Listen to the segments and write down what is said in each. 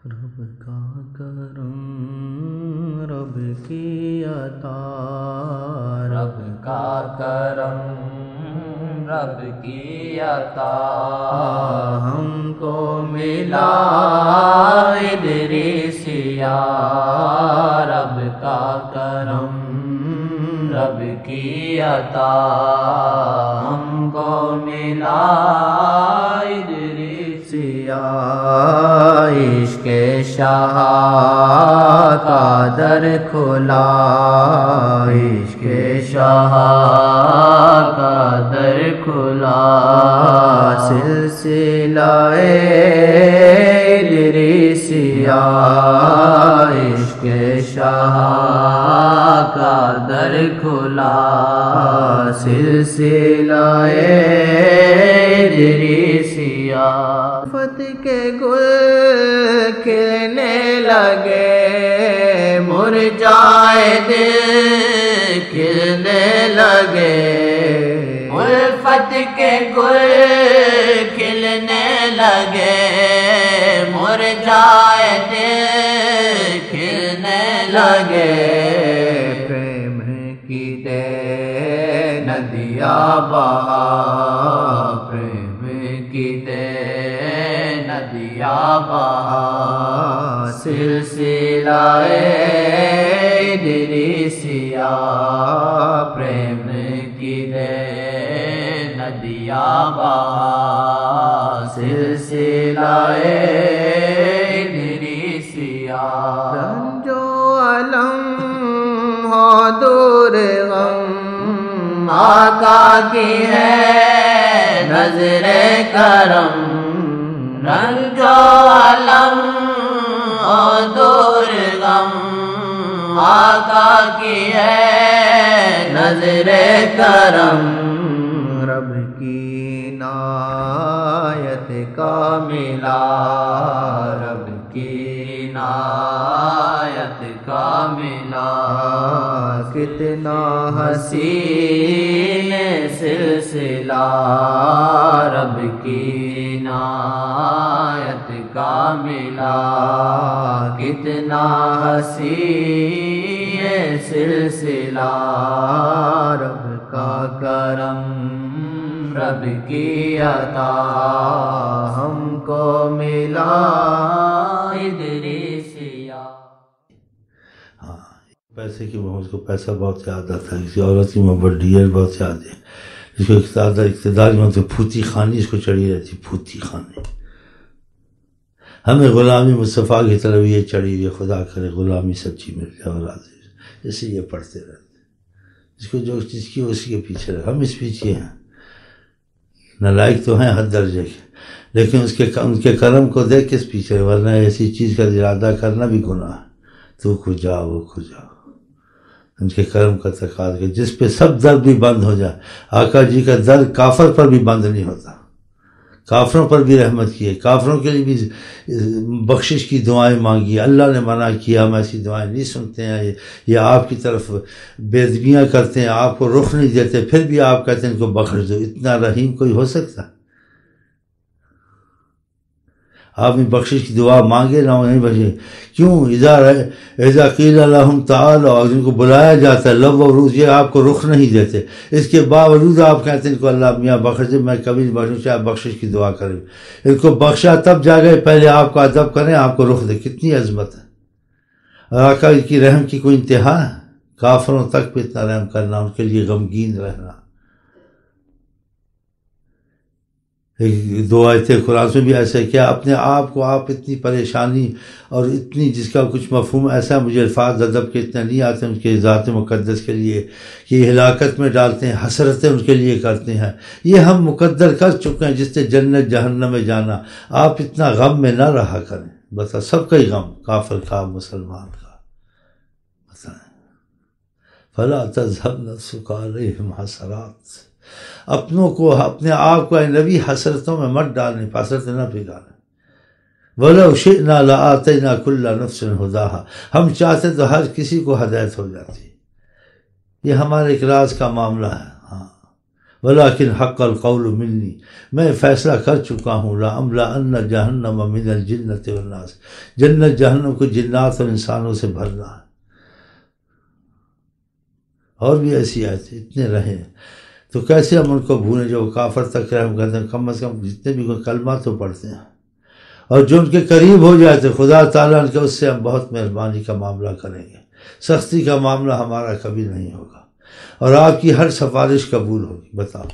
رب کا کرم رب کی عطا، رب کا کرم رب کی عطا، ہم کو ملا ادریسیا، رب کا کرم رب کی عطا، ہم کو ملا ادریسیا، عشق شاہ کا در کھلا، عشق شاہ کا در کھلا، سلسلہ ادریسیا، عشق شاہ کا در کھلا، سلسلہ ادریسیا، فتح کے گل کھلنے لگے، مرجائے دل کھلنے لگے، الفت کے گل کھلنے لگے، مرجائے دل کھلنے لگے، پریم کی دے ندیاں بہا، پریم کی دے ندیاں بہا، سلسلہ ادریسیا، پریم کی دے ندیاں بہا، سلسلہ ادریسیا، رنج و علم ہو دور غم، آقا کی ہے نظر کرم، رنج و علم اور دور غم، آقا کی ہے نظر کرم، رب کی عنایت کا ملا، رب کی عنایت کا ملا، کتنا حسین سلسلہ، رب کی عنایت کا ملا، کتنا حسین سلسلہ، رب کا کرم رب کی عطا، ہم کو ملا ادریسیا۔ ہاں، پیسے کی مجھ کو پیسہ بہت یاد آتا ہے، کسی عورت کی محبت ڈیئر بہت یاد ہے، جس کو اقتدار میں تو پھوتی خانی اس کو چڑھی رہتی، پھوتی خانی، ہمیں غلامی مصطفیٰ کی طرف یہ چڑھی ہوئی، خدا کرے غلامی سچی مل جائے اور راضی، اسے یہ پڑھتے رہتے، جس کو جو چیز کی اسی کے پیچھے رہے، ہم اس پیچھے ہیں، نالائق تو ہیں حد درجے کے، لیکن ان کے کرم کو دیکھ کس پیچھے، ورنہ ایسی چیز کا ارادہ کرنا بھی گناہ ہے، تو کھجا وہ کھجا، ان کے کرم کا تقاضا کہ جس پہ سب در بھی بند ہو جائے، آقا جی کا در کافر پر بھی بند نہیں ہوتا، کافروں پر بھی رحمت کی ہے، کافروں کے لیے بھی بخشش کی دعائیں مانگی، اللہ نے منع کیا ہم ایسی دعائیں نہیں سنتے ہیں، یہ آپ کی طرف بے ادبیاں کرتے ہیں، آپ کو رخ نہیں دیتے، پھر بھی آپ کہتے ہیں ان کو بخش دو، اتنا رحیم کوئی ہو سکتا؟ آپ نے بخشش کی دعا مانگے نہ نہیں بخشے، کیوں؟ اذا قیل لہم تعالوا، اور جن کو بلایا جاتا ہے لب و روز، یہ آپ کو رخ نہیں دیتے، اس کے باوجود آپ کہتے ہیں ان کو اللہ میاں بخش دے، میں کبھی نہیں بخشوں چاہے بخشش کی دعا کریں، ان کو بخشا تب جا گئے، پہلے آپ کو ادب کریں، آپ کو رخ دے، کتنی عظمت ہے، اور آقا کی رحم کی کوئی انتہا ہے؟ کافروں تک پہ اتنا رحم کرنا، ان کے لیے غمگین رہنا۔ دو آیتیں قرآن میں بھی ایسے کیا، اپنے آپ کو آپ اتنی پریشانی اور اتنی جس کا کچھ مفہوم ایسا، مجھے الفاظ ادب کے اتنے نہیں آتے ان کے ذات مقدس کے لیے کہ ہلاکت میں ڈالتے ہیں، حسرتیں ان کے لیے کرتے ہیں، یہ ہم مقدر کر چکے ہیں جس نے جنت جہنم میں جانا، آپ اتنا غم میں نہ رہا کریں، بس سب کا ہی غم، کافر کا مسلمان کا، بتائیں فلا تذهب نفسك عليهم حسرات، اپنوں کو اپنے آپ کو اے نبی حسرتوں میں مت ڈالنے، حسرت نہ پھیلانے، وَلَوْ شِئْنَا لَآتَيْنَا كُلَّ نَفْسٍ هُدَاهَا، ہم چاہتے تو ہر کسی کو ہدایت ہو جاتی، یہ ہمارے ایک راز کا معاملہ ہے، ہاں ولیکن حق القول منی، میں فیصلہ کر چکا ہوں، لأملأن جہنم من الجنۃ والناس، جنت جہنم کو جنات اور انسانوں سے بھرنا ہے۔ اور بھی ایسی آیتیں اتنے رہے، تو کیسے ہم ان کو بھولیں جو کافر تک رحم کرتے ہیں؟ کم از کم جتنے بھی کوئی کلمہ تو پڑھتے ہیں، اور جو ان کے قریب ہو جائے تو خدا تعالیٰ ان کے اس سے ہم بہت مہربانی کا معاملہ کریں گے، سختی کا معاملہ ہمارا کبھی نہیں ہوگا، اور آپ کی ہر سفارش قبول ہوگی۔ بتاؤ،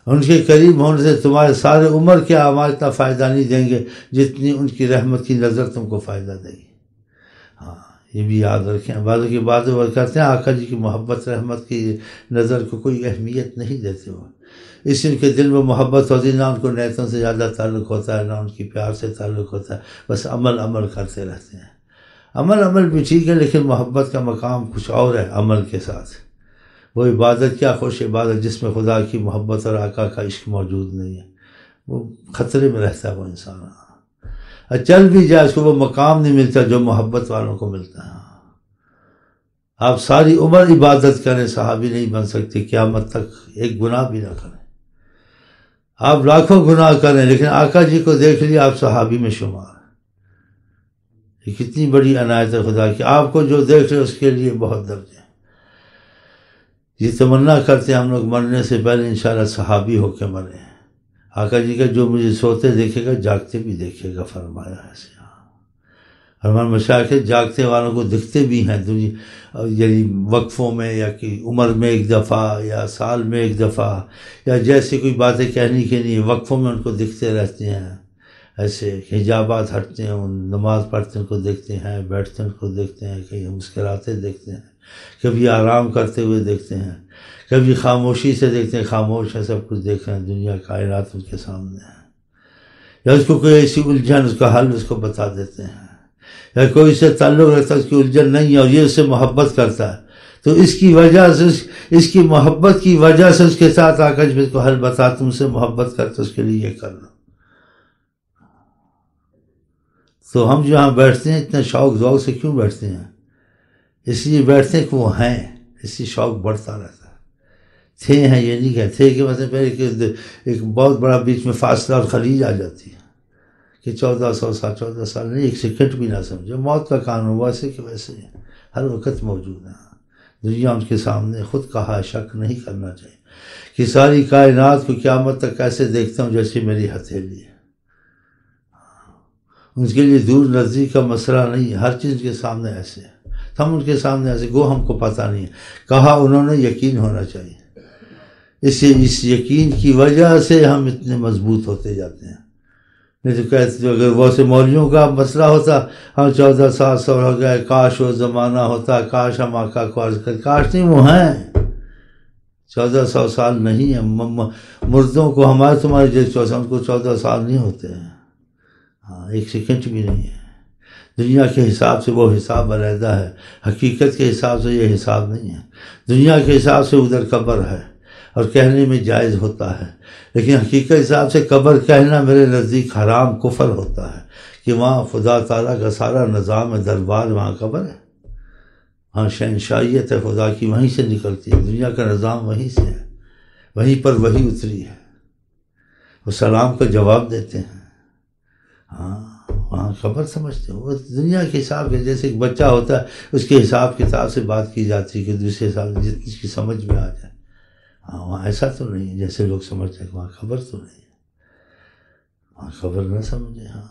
ان کے قریب ہونے سے تمہارے سارے عمر کے اعمال اتنا فائدہ نہیں دیں گے جتنی ان کی رحمت کی نظر تم کو فائدہ دے گی۔ ہاں، یہ بھی یاد رکھیں، بعض کی باتیں وہ کرتے ہیں آقا جی کی محبت رحمت کی نظر کو کوئی اہمیت نہیں دیتے وہ، اس ان کے دل میں محبت ہوتی، نہ ان کو نیتوں سے زیادہ تعلق ہوتا ہے، نہ ان کی پیار سے تعلق ہوتا ہے، بس عمل کرتے رہتے ہیں۔ عمل بھی ٹھیک ہے، لیکن محبت کا مقام کچھ اور ہے عمل کے ساتھ۔ وہ عبادت کیا خوش عبادت جس میں خدا کی محبت اور آقا کا عشق موجود نہیں ہے، وہ خطرے میں رہتا ہے وہ انسان، چل بھی جائے اس کو وہ مقام نہیں ملتا جو محبت والوں کو ملتا ہے۔ آپ ساری عمر عبادت کریں، صحابی نہیں بن سکتے، قیامت تک ایک گناہ بھی نہ کریں، آپ لاکھوں گناہ کریں لیکن آقا جی کو دیکھ لیے آپ صحابی میں شمار۔ یہ کتنی بڑی عنایت ہے خدا کی، آپ کو جو دیکھ رہے اس کے لیے بہت درجے ہیں۔ یہ تمنا کرتے ہیں ہم لوگ مرنے سے پہلے انشاءاللہ صحابی ہو کے مرے ہیں۔ آقا جی کا جو مجھے سوتے دیکھے گا جاگتے بھی دیکھے گا، فرمایا ایسے۔ ہمارے مشائخ جاگتے والوں کو دکھتے بھی ہیں دنیا، یعنی وقفوں میں یا کہ عمر میں ایک دفعہ یا سال میں ایک دفعہ، یا جیسے کوئی باتیں کہنے کے لیے وقفوں میں ان کو دکھتے رہتے ہیں، ایسے حجابات ہٹتے ہیں، نماز پڑھتے ان کو دیکھتے ہیں، بیٹھتے ان کو دیکھتے ہیں، کہیں مسکراتے دیکھتے ہیں، کبھی آرام کرتے ہوئے دیکھتے ہیں، کبھی خاموشی سے دیکھتے ہیں، خاموش ہے سب کچھ دیکھ رہے ہیں، دنیا کائنات ان کے سامنے ہے، یا اس کو کوئی ایسی الجھن اس کا حل اس کو بتا دیتے ہیں، یا کوئی سے تعلق رکھتا ہے اس کی الجھن نہیں ہے اور یہ اس سے محبت کرتا ہے، تو اس کی وجہ سے اس کی محبت کی وجہ سے اس کے ساتھ آ کر اس کو حل بتا، تم سے محبت کرتا اس کے لیے یہ کر لو۔ تو ہم جو یہاں بیٹھتے ہیں اتنے شوق ذوق سے کیوں بیٹھتے ہیں؟ اس لیے بیٹھتے ہیں کہ وہ ہیں، اس لیے شوق بڑھتا رہتا ہے۔ تھے ہیں یہ نہیں کہتے کہ مطلب ایک بہت بڑا بیچ میں فاصلہ اور خلیج آ جاتی ہے کہ 1400 سال نہیں، ایک سیکنڈ بھی نہ سمجھو، موت کا قانون ویسے کہ ویسے ہر وقت موجود ہے، دنیا ان کے سامنے، خود کہا شک نہیں کرنا چاہیے کہ ساری کائنات کو قیامت تک کیسے دیکھتا ہوں جیسے میری ہتھیلی ہے، ان کے لیے دور نزدیک کا مسئلہ نہیں ہے، ہر چیز کے سامنے ایسے ہے، ہم ان کے سامنے ایسے، گو ہم کو پتہ نہیں ہے، کہا انہوں نے یقین ہونا چاہیے، اس یقین کی وجہ سے ہم اتنے مضبوط ہوتے جاتے ہیں۔ نہیں تو کہتے اگر وہ سے مولویوں کا مسئلہ ہوتا، ہم 1400 ہو گئے، کاش وہ زمانہ ہوتا، کاش ہم آقا کو عرض کریں، کاش نہیں، وہ ہیں 1400 سال نہیں ہیں، مردوں کو ہمارے تمہارے جیسے ان کو 14 سال نہیں ہوتے ہیں، ہاں ایک سیکنڈ بھی نہیں ہے۔ دنیا کے حساب سے وہ حساب علیحدہ ہے، حقیقت کے حساب سے یہ حساب نہیں ہے، دنیا کے حساب سے ادھر قبر ہے اور کہنے میں جائز ہوتا ہے، لیکن حقیقت حساب سے قبر کہنا میرے نزدیک حرام کفر ہوتا ہے، کہ وہاں خدا تعالیٰ کا سارا نظام دربار وہاں قبر ہے، وہاں شہنشاہیت ہے خدا کی وہیں سے نکلتی ہے، دنیا کا نظام وہیں سے ہے، وہیں پر وہی اتری ہے، وہ سلام کا جواب دیتے ہیں، ہاں وہاں خبر سمجھتے ہو، وہ دنیا کے حساب سے جیسے ایک بچہ ہوتا ہے اس کے حساب کتاب سے بات کی جاتی ہے کہ دوسرے حساب سے جتنی اس کی سمجھ میں آ جائے، ہاں وہاں ایسا تو نہیں ہے جیسے لوگ سمجھتے ہیں، وہاں خبر تو نہیں ہے، وہاں خبر نہ سمجھے، ہاں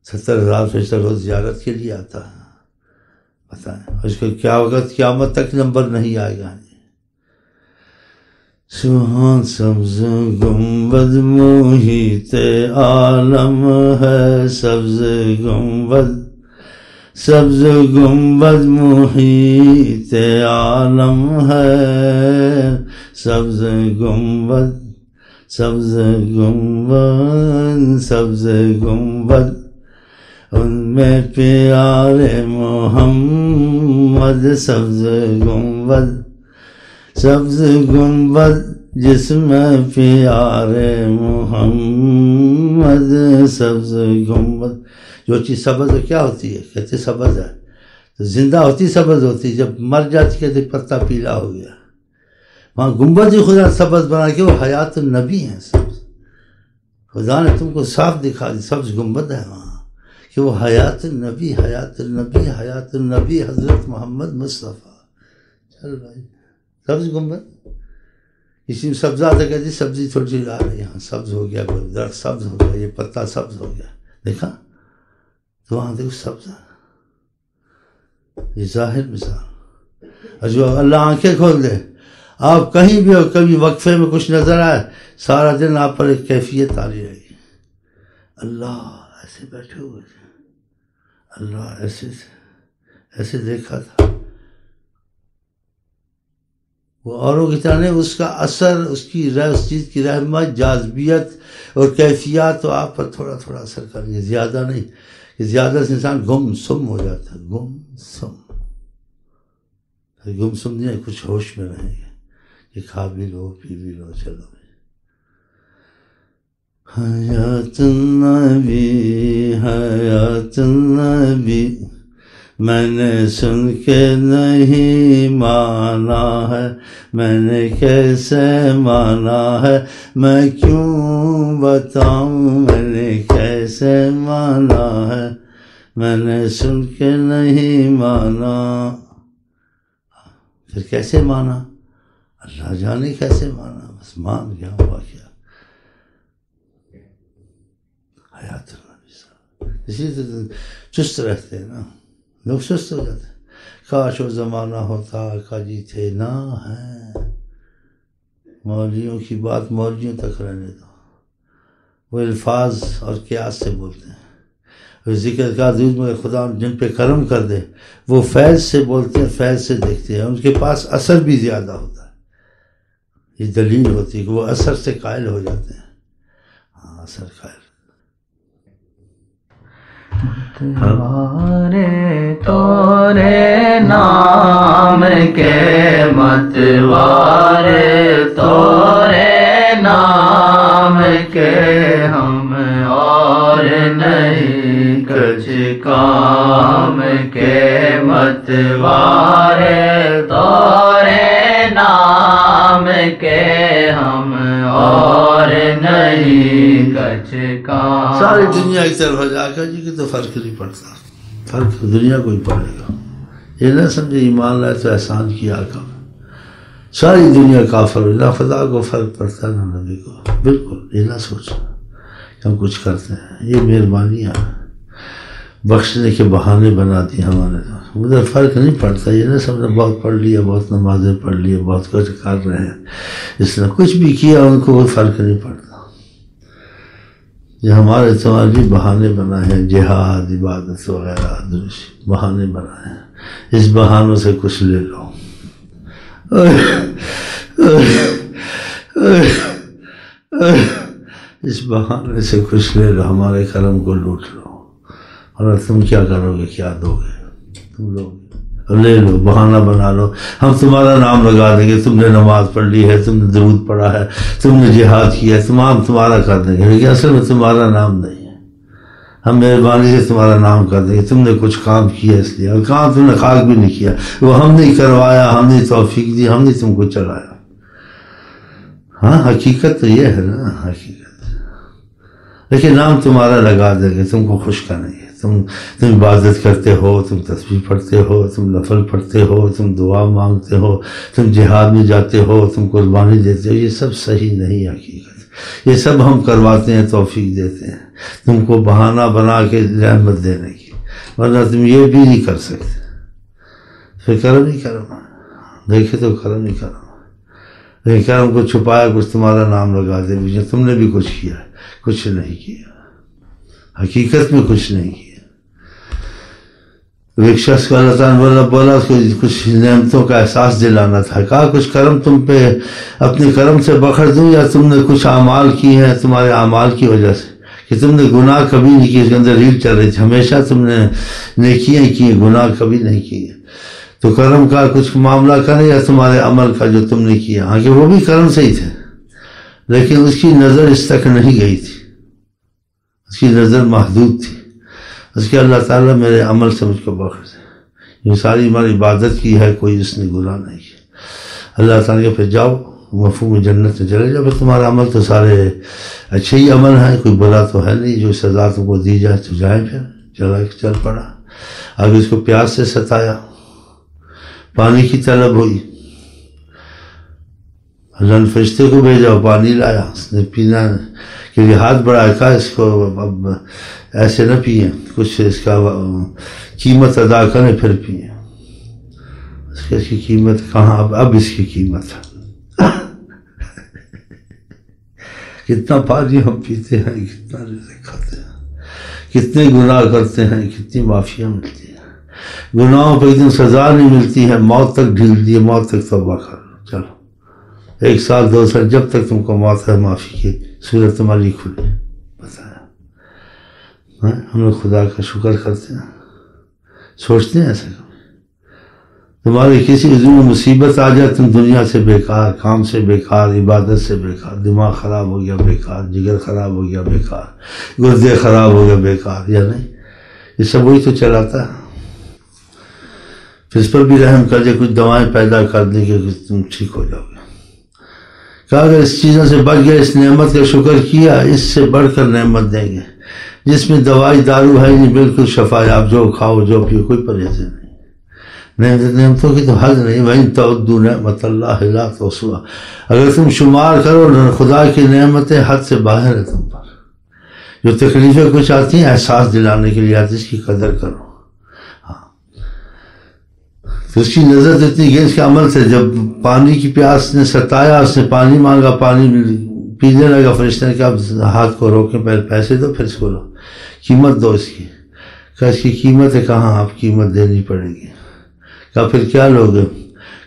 70,000 فرشتہ روز زیارت کے لیے آتا ہے، بتائیں اس کو کیا وقت قیامت تک نمبر نہیں آئے گا۔ سبحان سبز گنبد محیط عالم ہے، سبز گنبد محیط عالم ہے، سبز گنبد ان میں پیارے محمد، سبز گنبد جس میں پیارے محمد، سبز گنبد۔ جو چیز سبز کیا ہوتی ہے؟ کہتے سبز ہے، تو زندہ ہوتی سبز ہوتی، جب مر جاتی کہتے پتا پیلا ہو گیا. وہاں گنبد ہی خدا سبز بنا کے، وہ حیات النبی ہیں سبز. خدا نے تم کو صاف دکھا دی، سبز گنبد ہے وہاں کہ وہ حیات النبی، حیات النبی، حیات النبی حضرت محمد مصطفیٰ. چل بھائی سبز گنبد. کسی میں سبزہ تو کہتی سبزی تھوڑی سی آ رہی، یہاں سبز ہو گیا، درخت سبز ہو گیا، یہ پتا سبز ہو گیا، دیکھا تو وہاں دیکھو سبز ہے. یہ ظاہر مثال. اور جو اللہ آنکھیں کھول دے، آپ کہیں بھی ہو، کبھی وقفے میں کچھ نظر آئے، سارا دن آپ پر ایک کیفیت آ رہی رہے گی. اللہ ایسے بیٹھے ہوئے تھے، اللہ ایسے دیکھا تھا. وہ اوروں کی طرح نہیں، اس کا اثر، اس چیز کی رحمت، جاذبیت اور کیفیات تو آپ پر تھوڑا تھوڑا اثر کریں گے، زیادہ نہیں. کہ زیادہ سے انسان گم سم ہو جاتا ہے، گم سم نہیں، کچھ ہوش میں رہیں گے کہ کھا بھی لو پی بھی لو، چلو. حیات النبی، حیات النبی، میں نے سن کے نہیں مانا ہے، میں نے کیسے مانا ہے، میں کیوں بتاؤں میں نے کیسے مانا ہے، میں نے سن کے نہیں مانا. پھر کیسے مانا؟ اللہ جانے کیسے مانا، بس مان گیا ہوا کیا. حیات النبی صاحب. اسی طرح چست رہتے ہیں نا لوگ، سست ہو جاتے ہیں. کاش وہ زمانہ ہوتا کا جی تھے نہ ہے. مولویوں کی بات مولویوں تک رہنے دو، وہ الفاظ اور قیاس سے بولتے ہیں. اور ذکر کا دودھ میں خدا جن پہ کرم کر دے وہ فیض سے بولتے ہیں، فیض سے دیکھتے ہیں، ان کے پاس اثر بھی زیادہ ہوتا ہے. یہ دلیل ہوتی ہے کہ وہ اثر سے قائل ہو جاتے ہیں. ہاں اثر قائل. متوارے تورے نام کے، متوارے تورے نام کے، ہم اور نہیں کچھ کام کے. متوارے تورے نام کے، ہم اور نہیں کچھ کام. ساری دنیا ایک طرف ہو جا کر جی کہ تو فرق نہیں پڑتا، فرق دنیا کو ہی پڑے گا. یہ نہ سمجھے ایمان لائے تو احسان کیا کم. ساری دنیا کافر ہو، نہ خدا کو فرق پڑتا نہ نبی کو. بالکل یہ نہ سوچ کہ ہم کچھ کرتے ہیں، یہ مہربانیاں بخشنے کے بہانے بنا دی ہمارے. ادھر فرق نہیں پڑتا. یہ نہ سمجھا بہت پڑھ لیا، بہت نمازیں پڑھ لی، بہت کچھ کر رہے ہیں، اس نے کچھ بھی کیا ان کو کوئی فرق نہیں پڑتا. یہ ہمارے تمہارے بہانے بنائے ہیں، جہاد، عبادت وغیرہ بہانے بنائے ہیں. اس بہانوں سے کچھ لے لو. اس بہانے سے کچھ لے لو، ہمارے کرم کو لوٹ لو. اور تم کیا کرو گے، کیا دو گے؟ تم لوگ لے لو، بہانہ بنا لو. ہم تمہارا نام لگا دیں گے، تم نے نماز پڑھ لی ہے، تم نے درود پڑھا ہے، تم نے جہاد کیا ہے، تمام تمہارا کر دیں گے. لیکن اصل میں تمہارا نام نہیں ہے. ہم مہربانی سے تمہارا نام کر دیں گے، تم نے کچھ کام کیا اس لیے، اور کام تم نے خاک بھی نہیں کیا. وہ ہم نے کروایا، ہم نے توفیق دی، ہم نے تم کو چلایا. ہاں حقیقت تو یہ ہے نا، حقیقت. لیکن نام تمہارا لگا دیں گے، تم کو خوش کریں گے. تم عبادت کرتے ہو، تم تسبیح پڑھتے ہو، تم نفل پڑھتے ہو، تم دعا مانگتے ہو، تم جہاد میں جاتے ہو، تم قربانی دیتے ہو. یہ سب صحیح نہیں حقیقت. یہ سب ہم کرواتے ہیں، توفیق دیتے ہیں تم کو بہانہ بنا کے رحمت دینے کی، ورنہ تم یہ بھی نہیں کر سکتے. پھر کرم ہی کرم، دیکھے تو کرم ہی کرم. لیکن کرم کو چھپایا، کچھ تمہارا نام لگا دے، تم نے بھی کچھ کیا ہے. کچھ نہیں کیا، حقیقت میں کچھ نہیں کیا. ایک شخص کو اللہ تعالیٰ نے بولا اس کو کچھ نعمتوں کا احساس دلانا تھا. کہا کچھ کرم تم پہ اپنے کرم سے بخر دوں، یا تم نے کچھ اعمال کی ہیں تمہارے اعمال کی وجہ سے، کہ تم نے گناہ کبھی نہیں کی، اس کے اندر ریل چل رہی تھی، ہمیشہ تم نے نیکیاں کی، گناہ کبھی نہیں کیے. تو کرم کا کچھ معاملہ کرے، یا تمہارے عمل کا جو تم نے کیا. ہاں کہ وہ بھی کرم سے ہی تھے، لیکن اس کی نظر اس تک نہیں گئی تھی، اس کی نظر محدود تھی. اس کے اللہ تعالیٰ میرے عمل سے مجھ کو بخش دے. یہ ساری عمر عبادت کی ہے، کوئی اس نے گناہ نہیں کیا۔ اللہ تعالیٰ کہ پھر جاؤ مفہوم جنت میں چلے جاؤ، پھر تمہارا عمل تو سارے اچھے ہی عمل ہیں، کوئی برا تو ہے نہیں، جو سزا تم کو دی جائے تو جائیں۔ پھر چل پڑا، آگے اس کو پیاس سے ستایا، پانی کی طلب ہوئی، اللہ نے فرشتے کو بھیجا، پانی لایا، اس نے پینا کے لیے ہاتھ بڑھایا، کہا اس کو اب ایسے نہ پیئیں، کچھ اس کا قیمت ادا کریں پھر پیئیں۔ اس کی قیمت کہاں، اب اس کی قیمت ہے۔ کتنا پانی ہم پیتے ہیں، کتنا رزق کھاتے ہیں، کتنے گناہ کرتے ہیں، کتنی معافیاں ملتی ہیں، گناہوں پہ اتنی سزا نہیں ملتی ہے، موت تک ڈھیل دی، موت تک توبہ کر لو، چلو 1 سال 2 سال جب تک تم کو موت ہے معافی کی صورت تمہاری کھلی۔ بتایا ہم لوگ خدا کا شکر کرتے ہیں، سوچتے ہیں ایسا تمہارے کسی عزو میں مصیبت آ جائے، تم دنیا سے بیکار، کام سے بیکار، عبادت سے بیکار، دماغ خراب ہو گیا بیکار، جگر خراب ہو گیا بیکار، گردے خراب ہو گیا بیکار، یا نہیں؟ یہ سب وہی تو چلاتا ہے۔ پھر اس پر بھی رحم کر دے، کچھ دوائیں پیدا کر دیں کہ تم ٹھیک ہو جاؤ گے۔ کہا اگر اس چیزوں سے بچ گئے، اس نعمت کا شکر کیا، اس سے بڑھ کر نعمت دیں گے جس میں دوائی دارو ہے نہیں، بالکل شفا یاب، جو کھاؤ جو پیو، کوئی پرہیز نہیں۔ نعمتوں کی تو حد نہیں، وَإِن تَعُدُّوا نِعْمَتَ اللَّهِ لَا تُحْصُوهَا، اگر تم شمار کرو خدا کی نعمتیں حد سے باہر ہے تم پر۔ جو تکلیفیں کچھ آتی ہیں احساس دلانے کے لیے آتی، اس کی قدر کرو۔ ہاں تو اس کی نظر اتنی گئی اس کے عمل سے، جب پانی کی پیاس نے ستایا، اس نے پانی مانگا، پانی پینے لگا، فرشتے نے کہا ہاتھ کو روکیں، پہلے پیسے دو پھر اس کو لو، قیمت دو اس کی۔ کہا اس کی قیمت ہے، کہاں آپ قیمت دینی پڑے گی۔ کہا پھر کیا لوگے؟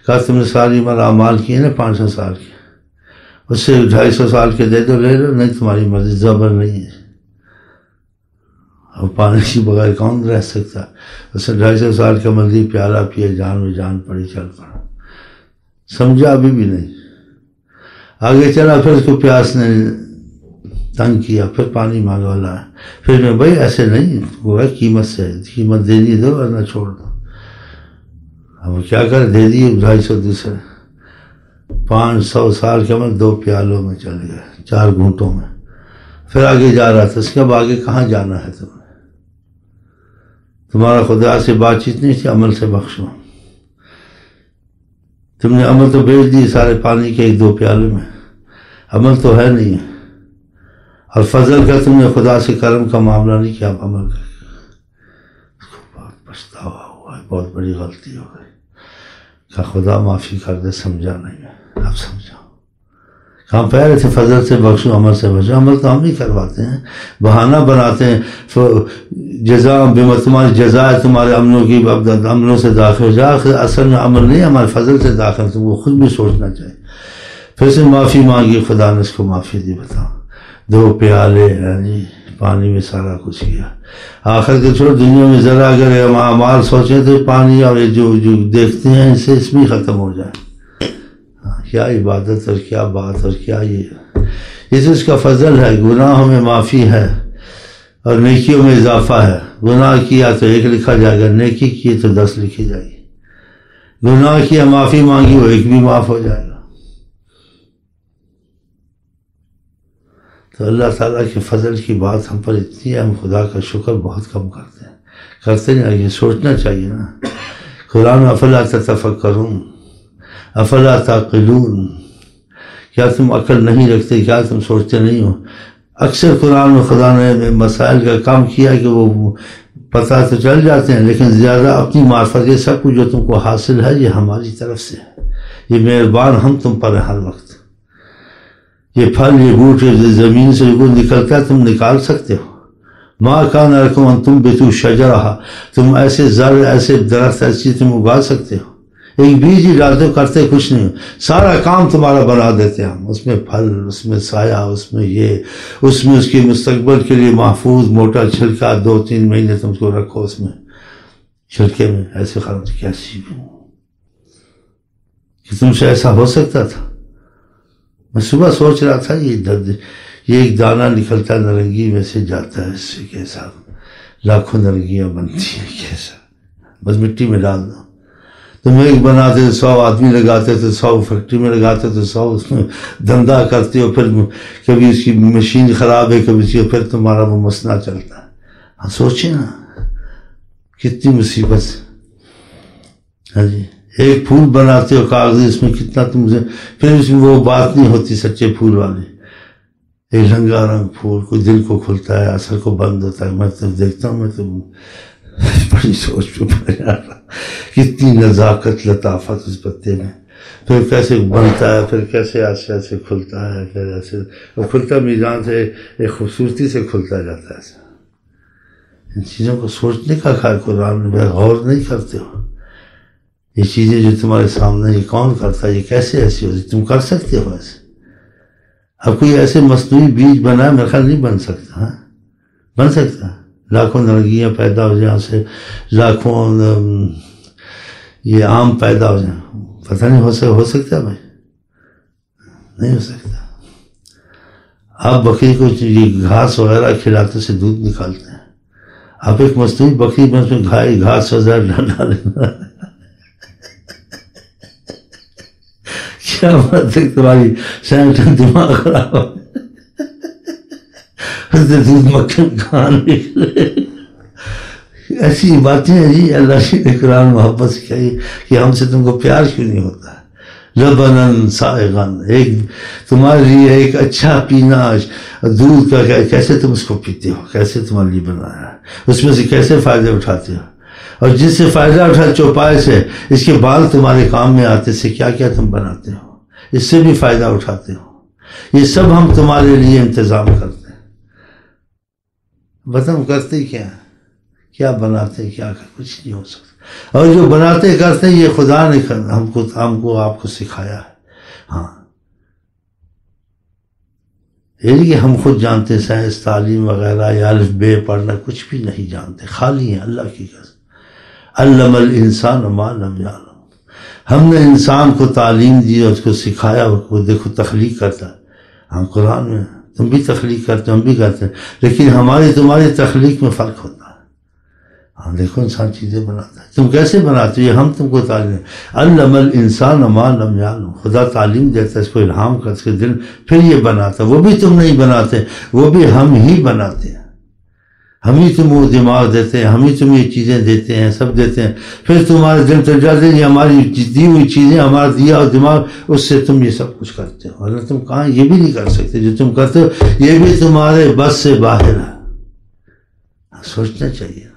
کہا تم نے ساری عمر اعمال کیے نا 500 سال کے، اس سے 250 سال کے دے دو، لے لو، نہیں تمہاری مرضی، زبر نہیں ہے۔ اور پانی کے بغیر کون رہ سکتا؟ اس نے 250 سال کا عمل دی، پیالہ پیے، جان میں جان پڑی، چل پڑا، سمجھا ابھی بھی نہیں۔ آگے چلا، پھر اس کو پیاس نے تنگ کیا، پھر پانی مانگا والا ہے، پھر میں بھائی ایسے نہیں، وہ قیمت سے، قیمت دینی دو ورنہ چھوڑ دو۔ اب کیا کر، دے دیے 250 دوسرے، 500 سال کے عمل 2 پیالوں میں چل گئے، 4 گھونٹوں میں۔ پھر آگے جا رہا تھا، اس کے اب آگے کہاں جانا ہے تمہیں؟ تمہارا خدا سے بات چیت نہیں تھی، عمل سے بخشو۔ تم نے عمل تو بیچ دی سارے پانی کے 1-2 پیالوں میں، عمل تو ہے نہیں ہے۔ اور فضل کا تم نے خدا سے کرم کا معاملہ نہیں کیا، عمل کر اس کو بہت پچھتاوا ہوا ہے، بہت بڑی غلطی ہو گئی۔ کہ خدا معافی کر دے، سمجھا نہیں ہے، اب سمجھاؤ۔ کہاں پہ رہے تھے، فضل سے بخشو، عمل سے بخشو۔ عمل تو ہم ہی کرواتے ہیں، بہانہ بناتے ہیں، جزا تمہاری جزا ہے تمہارے عملوں کی، عملوں سے داخل ہو جا، اصل میں عمل نہیں، ہمارے فضل سے داخل، تم کو خود بھی سوچنا چاہیے۔ پھر سے معافی مانگی، خدا نے اس کو معافی دی۔ بتاؤ 2 پیالے یعنی پانی میں سارا کچھ کیا۔ آخر کے چھوڑ، دنیا میں ذرا اگر اعمال سوچیں تو پانی اور جو دیکھتے ہیں اس میں ختم ہو جائے۔ کیا عبادت اور کیا بات اور کیا یہ تو اس کا فضل ہے۔ گناہوں میں معافی ہے اور نیکیوں میں اضافہ ہے۔ گناہ کیا تو 1 لکھا جائے گا، نیکی کی تو 10 لکھی جائے گی۔ گناہ کیا، معافی مانگی، وہ 1 بھی معاف ہو جائے گا۔ تو اللہ تعالیٰ کے فضل کی بات ہم پر اتنی ہے، ہم خدا کا شکر بہت کم کرتے ہیں، کرتے نہیں۔ یہ سوچنا چاہیے نا، قرآن افلا تتفکرون افلا تعقلون، کیا تم عقل نہیں رکھتے، کیا تم سوچتے نہیں ہو؟ اکثر قرآن میں خدا نے مسائل کا کام کیا کہ وہ پتہ تو چل جاتے ہیں، لیکن زیادہ اپنی معرفت، یہ سب کچھ جو تم کو حاصل ہے یہ ہماری طرف سے ہے، یہ مہربان ہم تم پر ہیں ہر وقت۔ یہ پھل، یہ بوٹ زمین سے جو نکلتا ہے تم نکال سکتے ہو۔ ما کان لکم ان تنبتوا شجرہا، تم ایسے زر، ایسے درخت، ایسی تم اگا سکتے ہو، ایک بیج ہی ڈالتے ہو، کرتے کچھ نہیں ہو، سارا کام تمہارا بنا دیتے ہیں ہم، اس میں پھل، اس میں سایہ، اس میں یہ، اس میں اس کے مستقبل کے لیے محفوظ موٹا چھلکا، 2-3 مہینے تم کو رکھو اس میں چھلکے میں، ایسے خراب کیسی کہ تم سے ایسا ہو سکتا تھا؟ میں صبح سوچ رہا تھا یہ ایک دانہ نکلتا ہے نرنگی میں سے جاتا ہے، اس سے کیسا لاکھوں نرنگیاں بنتی ہیں، کیسا بس مٹی میں ڈال دو. تم ایک بناتے تو 100 آدمی لگاتے تو 100 فیکٹری میں لگاتے تو 100 اس میں دھندا کرتے ہو. پھر کبھی اس کی مشین خراب ہے کبھی اس کی، پھر تمہارا وہ مسئلہ چلتا ہے. ہاں سوچیں نا کتنی مصیبت. ہاں جی ایک پھول بناتے ہو کاغذ، اس میں کتنا تم سے، پھر اس میں وہ بات نہیں ہوتی سچے پھول والی. ایک رنگا رنگ پھول، کوئی دل کو کھلتا ہے اثر کو بند ہوتا ہے. میں تو دیکھتا ہوں، میں تو بڑی سوچ پہ پڑ جاتا، کتنی نزاکت لطافت اس پتے میں. پھر کیسے بنتا ہے، پھر کیسے ایسے ایسے کھلتا ہے، پھر ایسے کھلتا میزان سے ایک خوبصورتی سے کھلتا جاتا ہے. ان چیزوں کو سوچنے کا قرآن میں غور نہیں کرتے ہو. یہ چیزیں جو تمہارے سامنے، یہ کون کرتا ہے، یہ کیسے ایسی ہوتی، تم کر سکتے ہو ایسے؟ اب کوئی ایسے مصنوعی بیج بنا میرا خیال نہیں بن سکتا. ہاں بن سکتا، لاکھوں لڑکیاں پیدا ہو جائیں سے، لاکھوں یہ آم پیدا ہو جائیں، پتہ نہیں ہو سکتا بھائی، نہیں ہو سکتا. آپ بکری کو یہ گھاس وغیرہ کھلاتے سے دودھ نکالتے ہیں، آپ ایک مصنوعی بکری میں اس میں گھاس وغیرہ ڈالیں، کیا بات ہے، تمہاری سینٹن دماغ خراب ہو، دودھ مکھن کھانے ایسی باتیں ہیں جی. اللہ نے قرآن محبت سے کہی کہ ہم سے تم کو پیار کیوں نہیں ہوتا. لبناً سائغاً، ایک تمہارے لیے ایک اچھا پینا دودھ کا، کیسے تم اس کو پیتے ہو، کیسے تمہارے لیے بنایا، اس میں سے کیسے فائدے اٹھاتے ہو، اور جس سے فائدہ اٹھا چوپائے سے اس کے بال تمہارے کام میں آتے سے کیا کیا تم بناتے ہو، اس سے بھی فائدہ اٹھاتے ہو. یہ سب ہم تمہارے لیے انتظام کرتے ہیں. بتاؤ کرتے کیا ہیں، کیا بناتے، کیا کچھ نہیں ہو سکتا. اور جو بناتے کرتے ہیں یہ خدا نے ہم کو آپ کو سکھایا ہے. ہاں یہ نہیں کہ ہم خود جانتے، سائنس تعلیم وغیرہ یا الف بے پڑھنا کچھ بھی نہیں جانتے، خالی ہیں اللہ کی قسم. علم الانسان ما لم یعلم، ہم نے انسان کو تعلیم دی اور اس کو سکھایا. وہ دیکھو تخلیق کرتا ہے. ہم قرآن میں تم بھی تخلیق کرتے، ہم بھی کرتے ہیں، لیکن تمہاری تخلیق میں فرق ہوتا ہے. ہاں دیکھو انسان چیزیں بناتا ہے، تم کیسے بناتے ہو، یہ ہم تم کو تعلیم. علم الانسان ما لم یعلم، خدا تعلیم دیتا ہے، اس کو الہام کرتا ہے، اس کے دل پھر یہ بناتا ہے. وہ بھی تم نہیں بناتے، وہ بھی ہم ہی بناتے ہیں. ہم ہی تم وہ دماغ دیتے ہیں، ہم ہی تم یہ چیزیں دیتے ہیں، سب دیتے ہیں. پھر تمہارے دل تک جاتے ہیں، ہماری دی ہوئی چیزیں، ہمارا دیا اور دماغ، اس سے تم یہ سب کچھ کرتے ہو. اگر تم کہاں یہ بھی نہیں کر سکتے جو تم کرتے ہو، یہ بھی تمہارے بس سے باہر ہے. سوچنا چاہیے.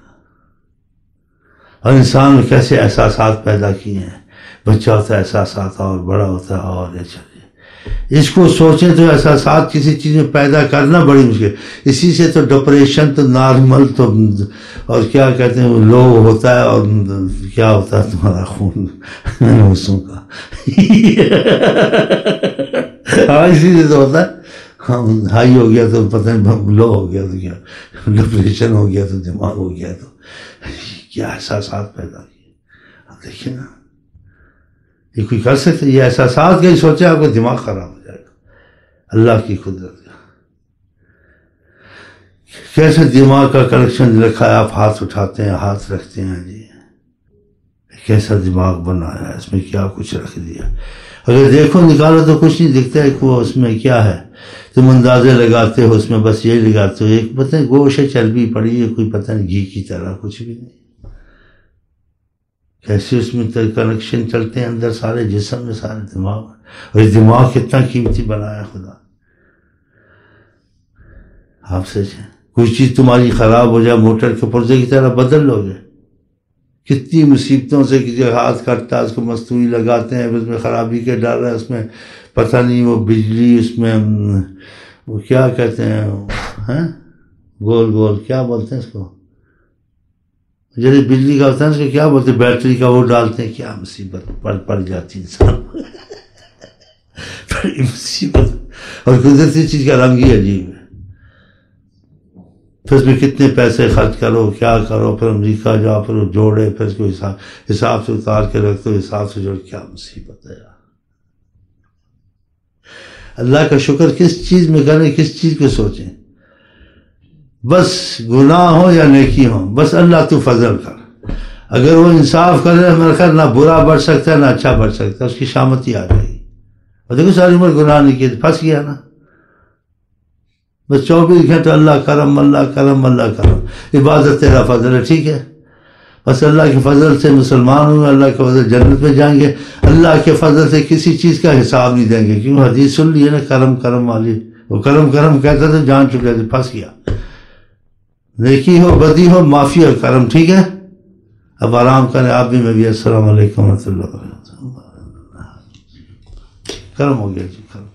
اور انسان میں کیسے احساسات پیدا کیے ہیں. بچہ ہوتا ہے احساسات، اور بڑا ہوتا ہے اور اس کو سوچیں تو احساسات کسی چیز میں پیدا کرنا بڑی مشکل. اسی سے تو ڈپریشن تو نارمل تو، اور کیا کہتے ہیں لو ہوتا ہے، اور کیا ہوتا ہے تمہارا خون حصوں کا ہاں اسی سے تو ہوتا ہے. ہاں ہائی ہو گیا تو پتہ نہیں، لو ہو گیا تو کیا، ڈپریشن ہو گیا تو دماغ ہو گیا تو کیا احساسات پیدا کیے. اب دیکھیں نا یہ کوئی کر سکتے، یہ احساسات کا ہی سوچے آپ کا دماغ خراب ہو جائے گا. اللہ کی قدرت کیسے دماغ کا کنیکشن رکھا ہے. آپ ہاتھ اٹھاتے ہیں، ہاتھ رکھتے ہیں جی، کیسا دماغ بنایا ہے، اس میں کیا کچھ رکھ دیا. اگر دیکھو نکالو تو کچھ نہیں دکھتا ہے کہ وہ اس میں کیا ہے. تم اندازے لگاتے ہو اس میں، بس یہی لگاتے ہو ایک پتہ نہیں گوشت چربی پڑی ہے، کوئی پتہ نہیں گھی کی طرح، کچھ بھی نہیں. کیسے اس میں کنیکشن چلتے ہیں اندر سارے جسم میں، سارے دماغ میں. اور یہ دماغ کتنا قیمتی بنایا خدا. آپ سے کوئی چیز تمہاری خراب ہو جائے، موٹر کے پرزے کی طرح بدل لو گے. کتنی مصیبتوں سے کسی ہاتھ کٹتا ہے، اس کو مصنوعی لگاتے ہیں، اس میں خرابی کے ڈال رہا ہے، اس میں پتہ نہیں وہ بجلی، اس میں وہ کیا کہتے ہیں گول گول کیا بولتے ہیں اس کو، جیسے بجلی کا ہوتا ہے اس کو کیا بولتے ہیں، بیٹری کا وہ ڈالتے ہیں. کیا مصیبت پڑ جاتی انسان بڑی مصیبت. اور قدرتی چیز کا رنگ ہی عجیب ہے. پھر اس میں کتنے پیسے خرچ کرو، کیا کرو، پھر امریکہ جاؤ، پھر وہ جوڑے، پھر اس کو حساب سے اتار کے رکھ دو، حساب سے جوڑ. کیا مصیبت ہے یار. اللہ کا شکر کس چیز میں کریں، کس چیز کو سوچیں. بس گناہ ہو یا نیکی ہو، بس اللہ تو فضل کر. اگر وہ انصاف کرے میرا خیال نہ برا بڑھ سکتا ہے نہ اچھا بڑھ سکتا ہے، اس کی شامت ہی آ جائے گی. اور دیکھو ساری عمر گناہ نہیں کیے، پھنس گیا نا. بس 24 گھنٹے اللہ کرم اللہ کرم اللہ کرم، عبادت تیرا فضل ہے، ٹھیک ہے. بس اللہ کے فضل سے مسلمان ہوئے، اللہ کے فضل جنت میں جائیں گے. اللہ کے فضل سے کسی چیز کا حساب نہیں دیں گے، کیونکہ حدیث سن لی ہے نا کرم کرم والی. وہ کرم کرم کہتا تھا، جان چکے تھے، پھنس گیا. نیکی ہو بدی ہو معافی اور کرم، ٹھیک ہے. اب آرام کریں آپ بھی میں بھی. السلام علیکم ورحمۃ اللہ وبرکاتہ. کرم ہو گیا جی، کرم.